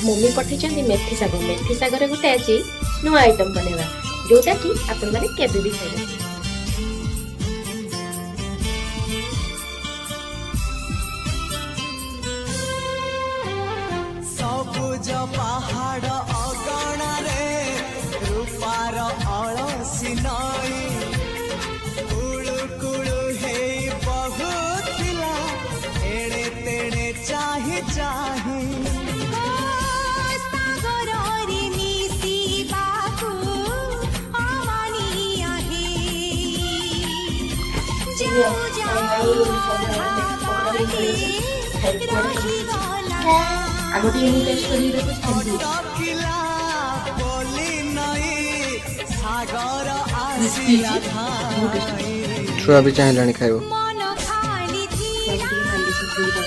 Mummy पठेइछन्ती मेथी साग रे गोटे अछि नुआ आइटम बनेबा जोटा कि आपण माने केबे भी खाइबे। सबुज पहाड़ अगणा रे रूपार अलसी नई कुळु कुळु हे बहुत पिला एड़े तेड़े चाही चाही आगोटी ये टेस्ट करी देखो छांदी क्रिस्पी छुआ भी चाहे लानी खाइबो। हांडी से